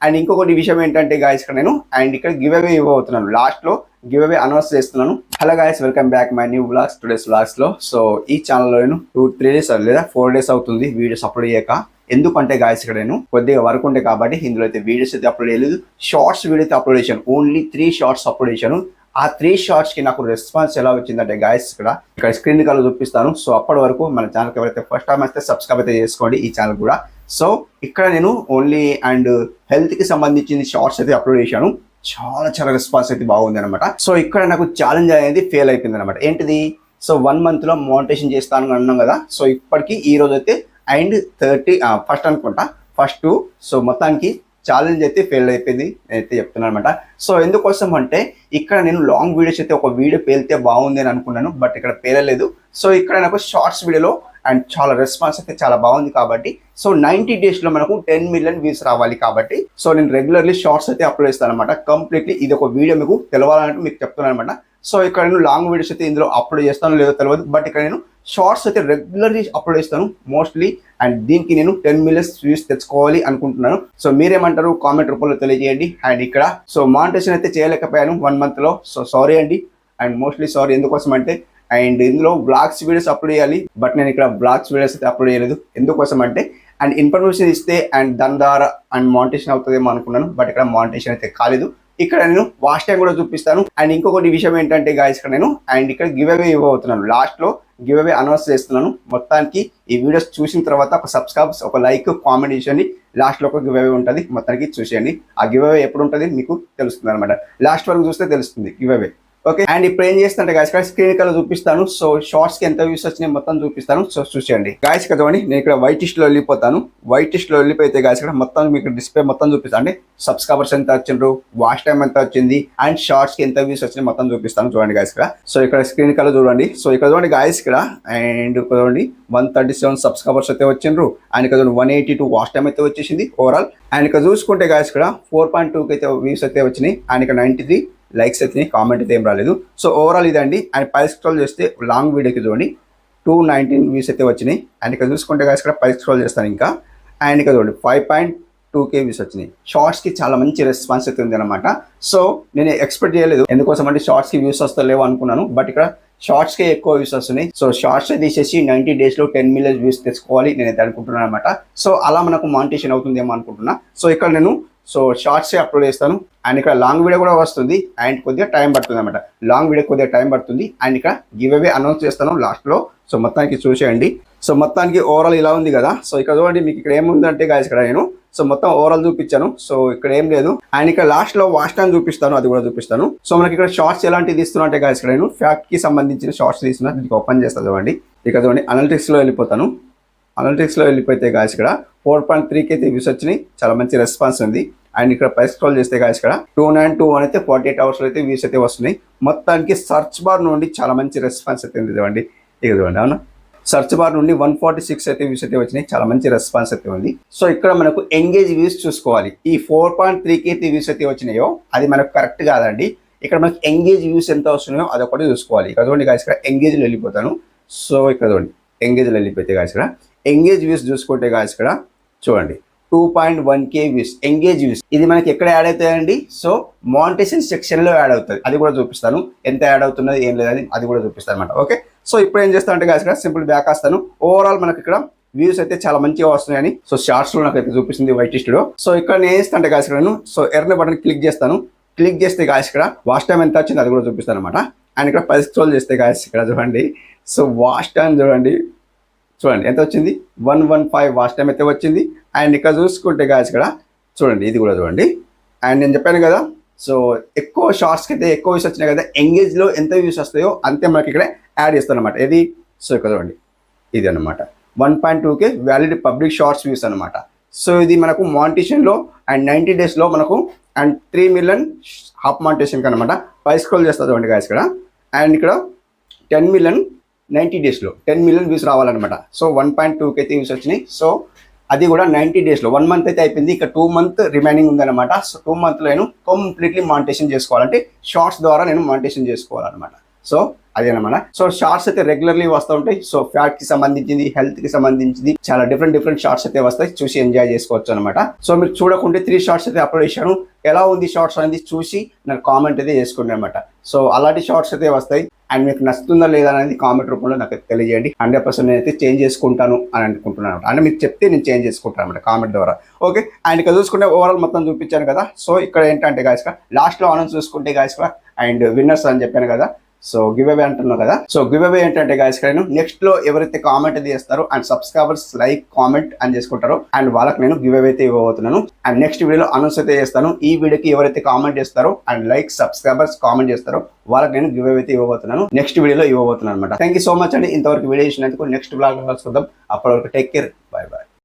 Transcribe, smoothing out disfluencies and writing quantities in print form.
And ఇంకొకటి విషయం ఏంటంటే గాయస్ ఇక్కడ నేను అండ్ ఇక్కడ గివ్ అవే ఇవ్వబోతున్నాను. లాస్ట్ లో గివ్ అవే అనౌన్స్ చేస్తున్నాను. Hello guys, welcome back my new vlogs. Today's vlogs లో సో ఈ ఛానల్లో నేను 2-3 days లేదా 4 days అవుతుంది వీడియోస్ అప్లోడ్ చేయక. ఎందుకంటే గాయస్ ఇక్కడ నేను కొద్దిగా వర్క్ ఉంటే కాబట్టి ఇందులో అయితే వీడియోస్ అయితే అప్లోడ్ చేయలేదు. షార్ట్స్ వీడియో అయితే అప్లోడ్ చేశాను. ఓన్లీ 3 షార్ట్స్ అప్లోడ్ చేశాను. ఆ 3 షార్ట్స్ కి నాకు రెస్పాన్స్ ఎలా వచ్చిందంటే గాయస్ ఇక్కడ స్క్రీన్ కాల్ చూపిస్తాను. సో అప్పటి వరకు మన ఛానల్కి ఎవరైతే ఫస్ట్ టైం వస్తే సబ్స్క్రైబ్ అయితే చేసుకోండి ఈ ఛానల్ కూడా. సో ఇక్కడ నేను ఓన్లీ అండ్ హెల్త్ కి సంబంధించిన షార్ట్స్ అయితే అప్లోడ్ చేశాను. చాలా రెస్పాన్స్ అయితే బాగుంది అనమాట. సో ఇక్కడ నాకు ఛాలెంజ్ అనేది ఫెయిల్ అయిపోయింది అనమాట. ఏంటిది? సో 1 month లో మోనిటైజేషన్ చేస్తాను అన్నాం కదా. సో ఇప్పటికి ఈ రోజు అయితే అండ్ 31st అనుకుంటా, ఫస్ట్. సో మొత్తానికి ఛాలెంజ్ అయితే ఫెయిల్ అయిపోయింది నేనైతే చెప్తున్నాను అనమాట. సో ఎందుకోసం అంటే ఇక్కడ నేను లాంగ్ వీడియోస్ అయితే ఒక వీడియో పేలితే బాగుంది అని అనుకున్నాను, బట్ ఇక్కడ పేలలేదు. సో ఇక్కడ నాకు షార్ట్స్ వీడియోలో అండ్ చాలా రెస్పాన్స్ అయితే చాలా బాగుంది కాబట్టి సో 90 days లో మనకు 10 million వ్యూస్ రావాలి కాబట్టి సో నేను రెగ్యులర్లీ షార్ట్స్ అయితే అప్లోడ్ చేస్తాను అనమాట. కంప్లీట్లీ ఇది ఒక వీడియో మీకు తెలవాలంటే మీకు చెప్తున్నాను అనమాట. సో ఇక్కడ నేను లాంగ్ వీడియోస్ అయితే ఇందులో అప్లోడ్ చేస్తాను లేదో తెలియదు, బట్ ఇక్కడ నేను షార్ట్స్ అయితే రెగ్యులర్లీ అప్లోడ్ చేస్తాను మోస్ట్లీ. అండ్ దీనికి నేను 10 million వ్యూస్ తెచ్చుకోవాలి అనుకుంటున్నాను. సో మీరేమంటారు కామెంట్ రూపంలో తెలియజేయండి. అండ్ ఇక్కడ సో మానిటైజేషన్ అయితే చేయలేకపోయాను 1 month లో. సో సారీ అండి, అండ్ మోస్ట్లీ సారీ. ఎందుకోసం అంటే అండ్ ఇందులో బ్లాగ్స్ వీడియోస్ అప్లోడ్ చేయాలి, బట్ నేను ఇక్కడ బ్లాగ్స్ వీడియోస్ అయితే అప్లోడ్ చేయలేదు. ఎందుకోసం అంటే అండ్ ఇన్ఫర్మేషన్ ఇస్తే అండ్ దాని ద్వారా అండ్ మానిటైజేషన్ అవుతుందేమో అనుకున్నాను, బట్ ఇక్కడ మానిటైజేషన్ అయితే కాలేదు. ఇక్కడ నేను వాచ్ టైం కూడా చూపిస్తాను. అండ్ ఇంకొకటి విషయం ఏంటంటే గాయస్ ఇక్కడ నేను అండ్ ఇక్కడ గివ్ అవే ఇవ్వబోతున్నాను. లాస్ట్ లో గివ్ అవే అనౌన్స్ చేస్తున్నాను. మొత్తానికి ఈ వీడియోస్ చూసిన తర్వాత ఒక సబ్స్క్రైబ్, ఒక లైక్, కామెంట్ చేయండి. లాస్ట్ లో ఒక గివ్ అవే ఉంటుంది, మొత్తానికి చూసేయండి. ఆ గివ్ అవే ఎప్పుడు ఉంటుంది మీకు తెలుస్తుంది అనమాట. లాస్ట్ వరకు చూస్తే తెలుస్తుంది గివ్ అవే. ఓకే, అండ్ ఇప్పుడు ఏం చేస్తుంటే గాయస్ ఇక్కడ స్క్రీన్ కలర్ చూపిస్తాను. సో షార్ట్స్ కి ఎంత వ్యూస్ వచ్చినాయి మొత్తం చూపిస్తాను. సో చూసేయండి గాయస్. కదా నేను ఇక్కడ వైట్ లిస్ట్ లో వెళ్ళిపోతాను. వైట్ లిస్ట్ లో వెళ్ళిపోతే గాయస్ ఇక్కడ మొత్తం మీకు డిస్ప్లే మొత్తం చూపిస్తాను. అంటే సబ్స్క్రైబర్స్ ఎంత వచ్చిండ్రు, వాచ్ టైం ఎంత వచ్చింది, అండ్ షార్ట్స్ కి ఎంత వ్యూస్ వచ్చినాయి మొత్తం చూపిస్తాను. చూడండి గాయస్ ఇక్కడ. సో ఇక్కడ స్క్రీన్ కలర్ చూడండి. సో ఇక్కడ చూడండి గాయస్ ఇక్కడ అండ్ చూడండి 137 సబ్స్క్రైబర్స్ అయితే వచ్చిండ్రు. అండ్ ఇక్కడ 182 వాచ్ టైం అయితే వచ్చేసింది ఓవరాల్. అండ్ ఇక్కడ చూసుకుంటే గాయస్ ఇక్కడ 4.2 అయితే వ్యూస్ అయితే వచ్చినాయి. అండ్ ఇక్కడ 93 లైక్స్ అయితే, కామెంట్ అయితే ఏం రాలేదు. సో ఓవరాల్ ఇదండి. అండ్ పై స్క్రోల్ చేస్తే లాంగ్ వీడియోకి చూడండి 219 వ్యూస్ అయితే వచ్చినాయి. అండ్ ఇక్కడ చూసుకుంటే గాయస్ ఇక్కడ పై స్క్రోల్ చేస్తాను ఇంకా. అండ్ ఇక్కడ చూడండి 5.2K వ్యూస్ వచ్చినాయి. షార్ట్స్కి చాలా మంచి రెస్పాన్స్ అయితే ఉంది అనమాట. సో నేను ఎక్స్పెక్ట్ చేయలేదు. ఎందుకోసం అంటే షార్ట్స్కి వ్యూస్ వస్తలేవు అనుకున్నాను, బట్ ఇక్కడ షార్ట్స్కే ఎక్కువ వ్యూస్ వస్తున్నాయి. సో షార్ట్స్ తీసేసి 90 days లో 10 million వ్యూస్ తెచ్చుకోవాలి నేనైతే అనుకుంటున్నాను అనమాట. సో అలా మనకు మానిటైజేషన్ అవుతుందేమో అనుకుంటున్నా. సో ఇక్కడ నేను సో షార్ట్సే అప్లోడ్ చేస్తాను. అండ్ ఇక్కడ లాంగ్ వీడియో కూడా వస్తుంది అండ్ కొద్దిగా టైం పడుతుంది అనమాట. లాంగ్ వీడియో కొద్దిగా టైం పడుతుంది. అండ్ ఇక్కడ గివ్ అవే అనౌన్స్ చేస్తాను లాస్ట్లో. సో మొత్తానికి చూసేయండి. సో మొత్తానికి ఓవరాల్ ఇలా ఉంది కదా. సో ఇక్కడ చూడండి మీకు ఇక్కడ ఏముందంటే గాయస్ ఇక్కడ నేను సో మొత్తం ఓవరాల్ చూపించాను. సో ఇక్కడ ఏం లేదు. అండ్ ఇక్కడ లాస్ట్ లో వాచ్ టైం చూపిస్తాను, అది కూడా చూపిస్తాను. సో మనకి ఇక్కడ షార్ట్స్ ఎలాంటివి తీస్తున్నా అంటే గాయస్ ఇక్కడ నేను ఫ్యాక్ట్ కి సంబంధించిన షార్ట్స్ తీస్తున్నా. దీనికి ఓపెన్ చేస్తాను చూడండి. ఇక్కడ చూడండి అనలిటిక్స్ లో వెళ్ళిపోతాను. అనలిటిక్స్ లో వెళ్ళిపోతే గాయస్ ఇక్కడ 4.3K అయితే వ్యూస్ వచ్చినాయి. చాలా మంచి రెస్పాన్స్ ఉంది. అండ్ ఇక్కడ పై స్క్రోల్ చేస్తే గాయస్ ఇక్కడ 2921 అయితే 48 hours లో అయితే వ్యూస్ అయితే వస్తున్నాయి. మొత్తానికి సర్చ్ బార్ నుండి చాలా మంచి రెస్పాన్స్ అయితే ఉంది చూడండి. ఇక చూడండి అవునా, సర్చ్ బార్ నుండి 146 అయితే వ్యూస్ అయితే వచ్చినాయి. చాలా మంచి రెస్పాన్స్ అయితే ఉంది. సో ఇక్కడ మనకు ఎంగేజ్ వ్యూస్ చూసుకోవాలి. ఈ 4.3K అయితే వ్యూస్ అయితే వచ్చినాయో అది మనకు కరెక్ట్ కాదండి. ఇక్కడ మనకు ఎంగేజ్ వ్యూస్ ఎంత వస్తున్నాయో అది ఒకటి చూసుకోవాలి. ఇక్కడ చూడండి గాయస్ ఇక్కడ ఎంగేజ్లో వెళ్ళిపోతాను. సో ఇక్కడ చూడండి ఎంగేజ్లో వెళ్ళిపోతే గాయస్ ఇక్కడ ఎంగేజ్ వ్యూస్ చూసుకుంటే గాయస్ ఇక్కడ చూడండి 2.1K వ్యూస్ ఎంగేజ్ వ్యూస్. ఇది మనకి ఎక్కడ యాడ్ అవుతాయండి? సో మానిటైజేషన్ సెక్షన్ లో యాడ్ అవుతుంది. అది కూడా చూపిస్తాను. ఎంత యాడ్ అవుతున్నది ఏం లేదని అది కూడా చూపిస్తాను అనమాట. ఓకే, సో ఇప్పుడు ఏం చేస్తాను అంటే గాయస్ ఇక్కడ సింపుల్ బ్యాక్ వస్తాను. ఓవరాల్ మనకి ఇక్కడ వ్యూస్ అయితే చాలా మంచిగా వస్తున్నాయని సో షార్ట్స్ లో నాకు అయితే చూపిస్తుంది వైట్ లిస్ట్ లో. సో ఇక్కడ నేను ఏస్తాను గాయస్ ఇక్కడ నేను సో ఎర్ర బటన్ క్లిక్ చేస్తాను. క్లిక్ చేస్తే గాయస్ ఇక్కడ వాచ్ టైం ఎంత వచ్చింది అది కూడా చూపిస్తాను అనమాట. అండ్ ఇక్కడ పై స్క్రోల్ చేస్తే గాయస్ ఇక్కడ చూడండి సో వాచ్ టైం చూడండి ఎంత వచ్చింది 115 వాచ్ టైం అయితే వచ్చింది. అండ్ ఇక్కడ చూసుకుంటే గాయస్ ఇక్కడ చూడండి ఇది కూడా చూడండి. అండ్ నేను చెప్పాను కదా సో ఎక్కువ షార్ట్స్కి అయితే ఎక్కువ వ్యూస్ వచ్చినాయి కదా. ఎంగేజ్లో ఎంత వ్యూస్ వస్తాయో అంతే మనకి ఇక్కడ యాడ్ చేస్తాను అనమాట. ఇది సో ఇక్కడ చూడండి ఇది అనమాట 1.2K valid public shorts views అనమాట. సో ఇది మనకు మానిటైజేషన్లో అండ్ 90 days లో మనకు అండ్ 3 million హాఫ్ మానిటైజేషన్కి అనమాట. పై స్క్రోల్ చేస్తా చూడండి గాయస్ ఇక్కడ. అండ్ ఇక్కడ 10 million 90 days లో 10 million వ్యూస్ రావాలన్నమాట. సో 1.2K అయితే వ్యూస్ వచ్చినాయి. సో అది కూడా 90 days లో 1 month అయితే అయిపోయింది. ఇక 2 month రిమైనింగ్ ఉందన్నమాట. సో 2 month లో నేను కంప్లీట్లీ మానిటైజేషన్ చేసుకోవాలంటే షార్ట్స్ ద్వారా నేను మానిటైజేషన్ చేసుకోవాలన్నమాట. సో అదేనమాట. సో షార్ట్స్ అయితే రెగ్యులర్లీ వస్తూ ఉంటాయి. సో ఫ్యాట్ కి సంబంధించింది, హెల్త్ కి సంబంధించింది చాలా డిఫరెంట్ షార్ట్స్ అయితే వస్తాయి. చూసి ఎంజాయ్ చేసుకోవచ్చు అనమాట. సో మీరు చూడకుంటే 3 షార్ట్స్ అయితే అప్లోడ్ చేశాను. ఎలా ఉంది షార్ట్స్ అనేది చూసి నాకు కామెంట్ అయితే చేసుకోండి అనమాట. సో అలాంటి షార్ట్స్ అయితే వస్తాయి. అండ్ మీకు నచ్చుతుందా లేదా అనేది కామెంట్ రూపంలో నాకు తెలియజేయండి. 100% నేనైతే చేంజ్ చేసుకుంటాను అని అనుకుంటున్నాను. అంటే మీకు చెప్తే నేను చేంజ్ చేసుకుంటాను అనమాట కామెంట్ ద్వారా. ఓకే, అండ్ ఇక్కడ చూసుకుంటే ఓవరాల్ మొత్తం చూపించాను కదా. సో ఇక్కడ ఏంటంటే గాయస్ లాస్ట్లో అనౌన్స్ చూసుకుంటే గాయస్ అండ్ విన్నర్స్ అని చెప్పాను కదా. సో గివ్ అవే అంటున్నాను కదా. సో గివ్ అవే ఏంటంటే గాయస్ నేను నెక్స్ట్ లో ఎవరైతే కామెంట్ అయితే చేస్తారో అండ్ సబ్స్క్రైబర్స్ లైక్ కామెంట్ అని చేసుకుంటారో అండ్ వాళ్ళకి నేను గివ్ అవే అయితే ఇవ్వబోతున్నాను. అండ్ నెక్స్ట్ వీడియోలో అనౌన్స్ అయితే చేస్తాను. ఈ వీడియోకి ఎవరైతే కామెంట్ చేస్తారో అండ్ లైక్ సబ్స్క్రైబర్స్ కామెంట్ చేస్తారో వాళ్ళకి నేను గివ్ అవే అయితే ఇవ్వబోతున్నాను. నెక్స్ట్ వీడియోలో ఇవ్వబోతున్నాను అనమాట. థ్యాంక్ యూ సో మచ్ అండి ఇంతవరకు వీడియో చేసినందుకు. నెక్స్ట్ బ్లాగ్ కలుసుకుందాం. అప్పటి వరకు టేక్ కేర్, బై బై.